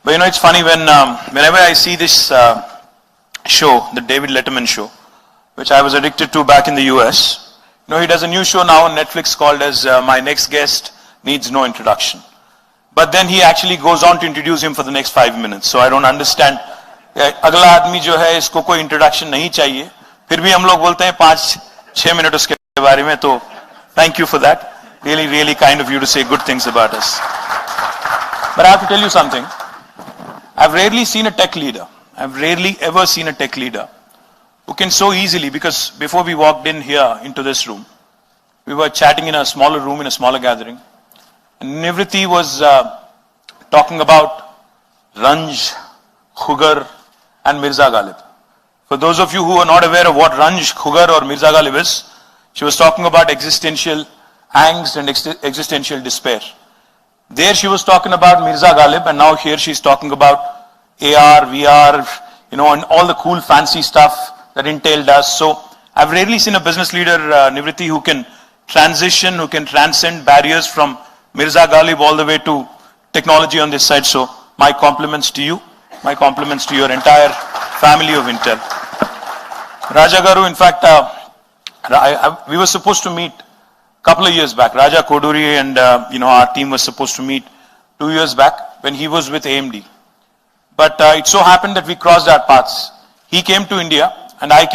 But you know, it's funny whenever I see this show, the David Letterman show, which I was addicted to back in the US. You know, he does a new show now on Netflix called as My Next Guest Needs No Introduction. But then he actually goes on to introduce him for the next 5 minutes. So I don't understand. अगला आदमी जो है इसको कोई introduction नहीं चाहिए, फिर भी हम लोग बोलते हैं 5-6 मिनट उसके बारे में. तो thank you for that. Really kind of you to say good things about us. But I have to tell you something. I've rarely seen a tech leader. I've rarely ever seen a tech leader who can so easily, because before we walked in here into this room, we were chatting in a smaller room, in a smaller gathering. And Nivriti was talking about Ranj, Khugar and Mirza Ghalib. For those of you who are not aware of what Ranj, Khugar or Mirza Ghalib is, she was talking about existential angst and existential despair. There she was talking about Mirza Ghalib, and now here she's talking about AR, VR, you know, and all the cool fancy stuff that Intel does. So I've rarely seen a business leader, Nivriti, who can transition, who can transcend barriers from Mirza Ghalib all the way to technology on this side. So my compliments to you, my compliments to your entire family of Intel. Raja Garu, in fact, we were supposed to meet a couple of years back. Raja Koduri and you know, our team was supposed to meet 2 years back when he was with AMD. But it so happened that we crossed our paths. He came to India and I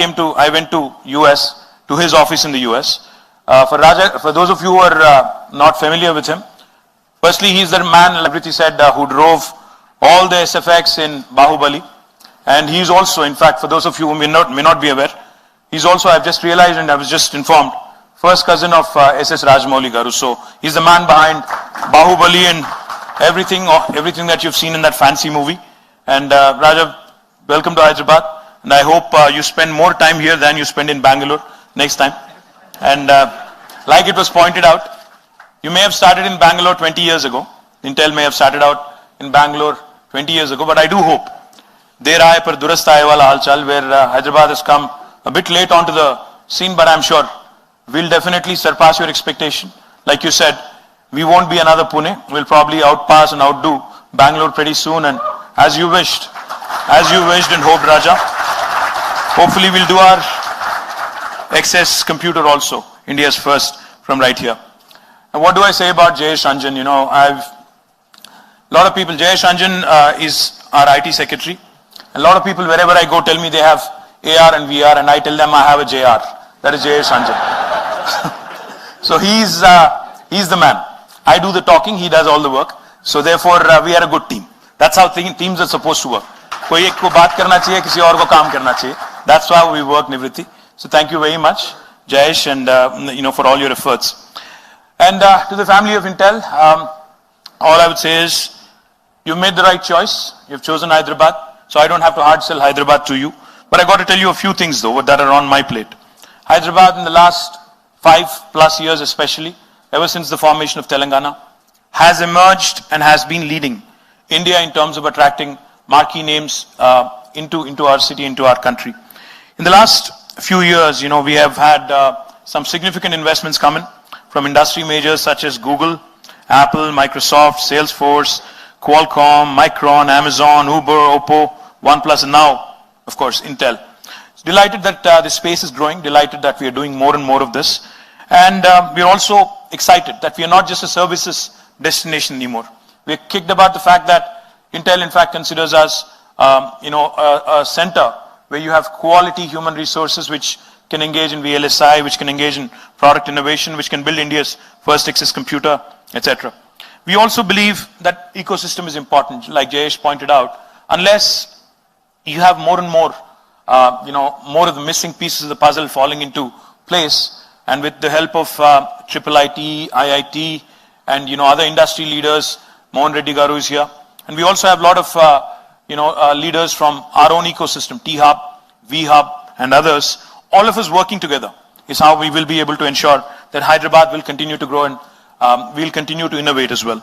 went to US, to his office in the US. For Raja, for those of you who are not familiar with him, firstly, he's the man, like Nivriti said, who drove all the SFX in Bahubali. And he's also, in fact, for those of you who may not be aware, he's also, I've just realized and I was just informed, first cousin of SS Rajamouli Garu. So he's the man behind Bahubali and everything that you've seen in that fancy movie. And Raja, welcome to Hyderabad. And I hope you spend more time here than you spend in Bangalore next time. And like it was pointed out, you may have started in Bangalore 20 years ago. Intel may have started out in Bangalore 20 years ago. But I do hope, Der aaye par durast aaye wala halchal, where Hyderabad has come a bit late onto the scene, but I'm sure we'll definitely surpass your expectation. Like you said, we won't be another Pune. We'll probably outpass and outdo Bangalore pretty soon. And as you wished and hoped, Raja, hopefully we'll do our excess computer also, India's first, from right here. And what do I say about Jayesh Ranjan? You know, a lot of people, Jayesh Ranjan is our IT secretary. A lot of people, wherever I go, tell me they have AR and VR, and I tell them I have a JR. That is Jayesh Ranjan. So he's the man. I do the talking, he does all the work. So therefore, we are a good team. That's how teams are supposed to work. कोई एक को बात करना चाहिए, किसी और को काम करना चाहिए. That's how we work, Nivriti. So thank you very much, Jayesh, and you know, for all your efforts. And to the family of Intel, all I would say is, you've made the right choice. You've chosen Hyderabad. So I don't have to hard sell Hyderabad to you. But I got to tell you a few things though that are on my plate. Hyderabad in the last 5+ years especially, ever since the formation of Telangana, has emerged and has been leading India in terms of attracting marquee names into our city, into our country. In the last few years, you know, we have had some significant investments coming from industry majors such as Google, Apple, Microsoft, Salesforce, Qualcomm, Micron, Amazon, Uber, Oppo, OnePlus, and now, of course, Intel. Delighted that the space is growing, delighted that we are doing more and more of this. And we're also excited that we are not just a services destination anymore. We're kicked about the fact that Intel, in fact, considers us, you know, a center where you have quality human resources which can engage in VLSI, which can engage in product innovation, which can build India's first access computer, etc. We also believe that ecosystem is important, like Jayesh pointed out. Unless you have more and more, you know, more of the missing pieces of the puzzle falling into place, and with the help of IIIT, IIT, and you know, other industry leaders, Mohan Reddy Garu is here, and we also have a lot of you know, leaders from our own ecosystem, T-Hub, V-Hub, and others. All of us working together is how we will be able to ensure that Hyderabad will continue to grow and we'll continue to innovate as well.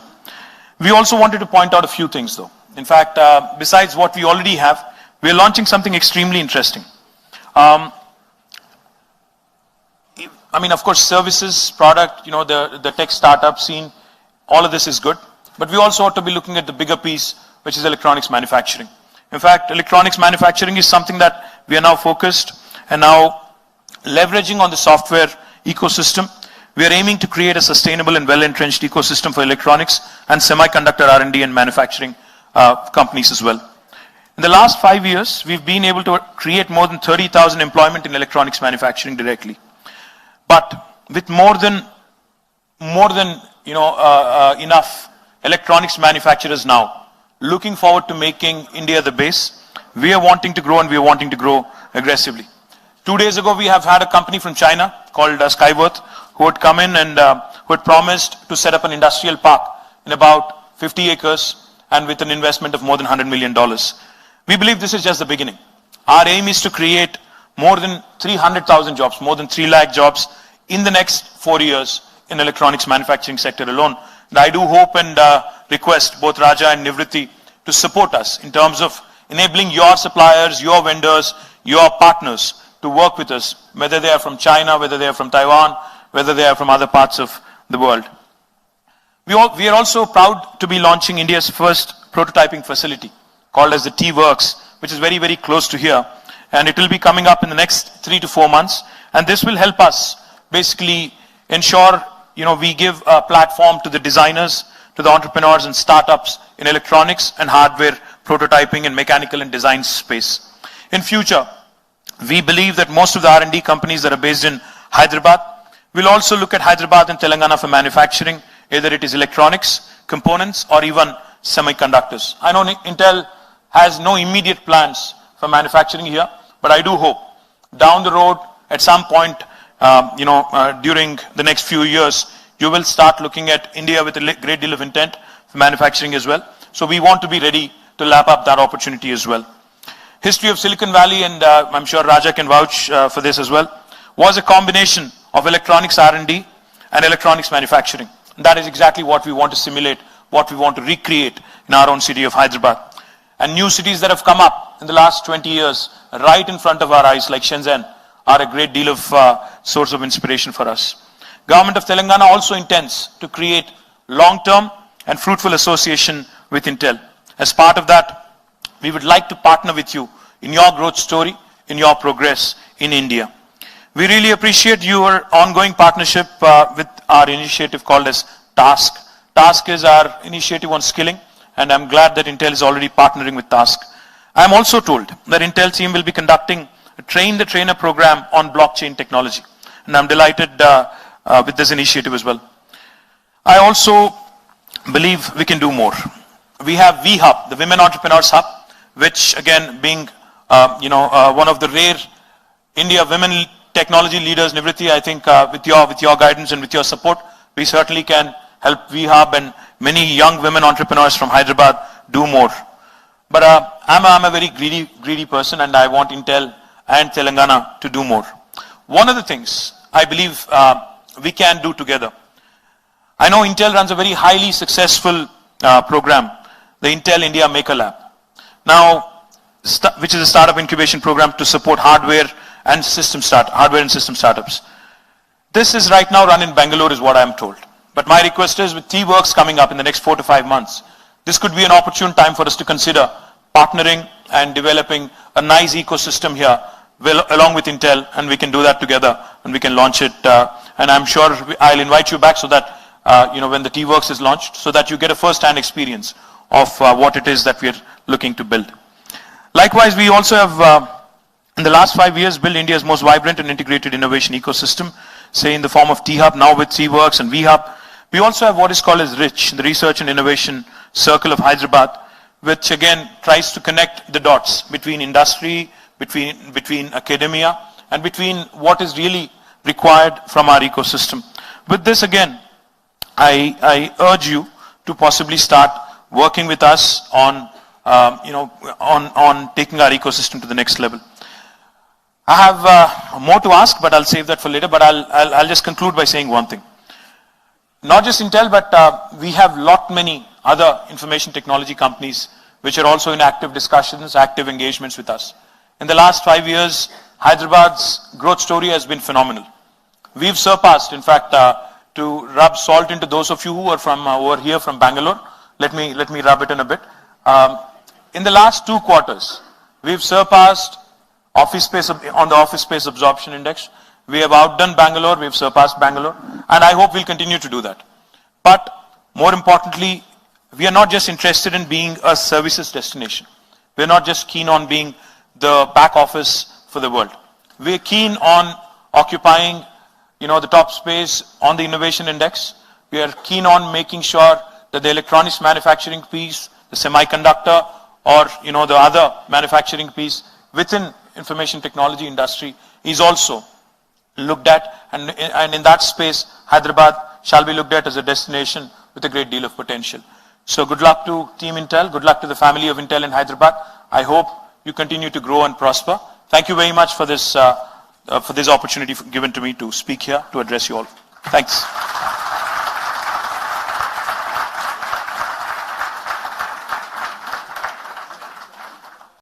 We also wanted to point out a few things though. In fact, besides what we already have, we're launching something extremely interesting. I mean, of course, services, product, you know, the tech startup scene, all of this is good. But we also ought to be looking at the bigger piece which is electronics manufacturing. In fact, electronics manufacturing is something that we are now focused and now leveraging on the software ecosystem. We are aiming to create a sustainable and well-entrenched ecosystem for electronics and semiconductor R&D and manufacturing companies as well. In the last 5 years, we've been able to create more than 30,000 employment in electronics manufacturing directly. But with more than enough electronics manufacturers now, looking forward to making India the base, we are wanting to grow and we are wanting to grow aggressively. 2 days ago, we have had a company from China called Skyview who had come in and who had promised to set up an industrial park in about 50 acres and with an investment of more than $100 million. We believe this is just the beginning. Our aim is to create more than 300,000 jobs, more than 3 lakh jobs in the next 4 years in electronics manufacturing sector alone. And I do hope and request both Raja and Nivriti to support us in terms of enabling your suppliers, your vendors, your partners to work with us, whether they are from China, whether they are from Taiwan, whether they are from other parts of the world. We are also proud to be launching India's first prototyping facility called as the T-Works, which is very, very close to here. And it will be coming up in the next 3 to 4 months. And this will help us basically ensure, we give a platform to the designers, to the entrepreneurs and startups in electronics and hardware prototyping and mechanical and design space. In future, we believe that most of the R&D companies that are based in Hyderabad will also look at Hyderabad and Telangana for manufacturing, either it is electronics, components, or even semiconductors. I know Intel has no immediate plans for manufacturing here, but I do hope down the road, at some point, during the next few years, you will start looking at India with a great deal of intent for manufacturing as well. So we want to be ready to lap up that opportunity as well. History of Silicon Valley, and I'm sure Raja can vouch for this as well, was a combination of electronics R&D and electronics manufacturing. And that is exactly what we want to simulate, what we want to recreate in our own city of Hyderabad. And new cities that have come up in the last 20 years, right in front of our eyes, like Shenzhen, are a great deal of source of inspiration for us. Government of Telangana also intends to create long-term and fruitful association with Intel. As part of that, we would like to partner with you in your growth story, in your progress in India. We really appreciate your ongoing partnership with our initiative called as TASK. TASK is our initiative on skilling, and I'm glad that Intel is already partnering with TASK. I'm also told that Intel team will be conducting a Train the Trainer program on blockchain technology, and I'm delighted with this initiative as well. I also believe we can do more. We have VHub, the Women Entrepreneurs Hub, which again being one of the rare India women technology leaders, Nivriti, I think with your guidance and with your support, we certainly can help VHub and many young women entrepreneurs from Hyderabad do more. But I'm a very greedy person, and I want Intel and Telangana to do more. One of the things I believe we can do together. I know Intel runs a very highly successful program, the Intel India Maker Lab. Now, which is a startup incubation program to support hardware and system startups. This is right now run in Bangalore, is what I'm told. But my request is, with T-Works coming up in the next 4 to 5 months, this could be an opportune time for us to consider partnering and developing a nice ecosystem here, along with Intel, and we can do that together and we can launch it. And I'm sure I'll invite you back so that when the T-Works is launched, so that you get a first-hand experience of what it is that we're looking to build. Likewise, we also have, in the last 5 years, built India's most vibrant and integrated innovation ecosystem, say in the form of T-Hub, now with T-Works and VHub. We also have what is called as RICH, the Research and Innovation Circle of Hyderabad, which again tries to connect the dots between industry, between academia, and between what is really required from our ecosystem. With this again, I urge you to possibly start working with us on taking our ecosystem to the next level. I have more to ask, but I'll save that for later. But I'll just conclude by saying one thing. Not just Intel, but we have many other information technology companies which are also in active discussions, active engagements with us. In the last 5 years, Hyderabad's growth story has been phenomenal. We've surpassed, in fact, to rub salt into those of you who are here from Bangalore. Let me rub it in a bit. In the last 2 quarters, we've surpassed office space on the office space absorption index. We have outdone Bangalore, we've surpassed Bangalore, and I hope we'll continue to do that. But more importantly, we are not just interested in being a services destination. We're not just keen on being the back office for the world. We're keen on occupying, the top space on the innovation index. We are keen on making sure that the electronics manufacturing piece, the semiconductor, or the other manufacturing piece within information technology industry is also looked at, and in that space, Hyderabad shall be looked at as a destination with a great deal of potential. So good luck to Team Intel, good luck to the family of Intel in Hyderabad. I hope you continue to grow and prosper. Thank you very much for this opportunity given to me to speak here, to address you all. Thanks.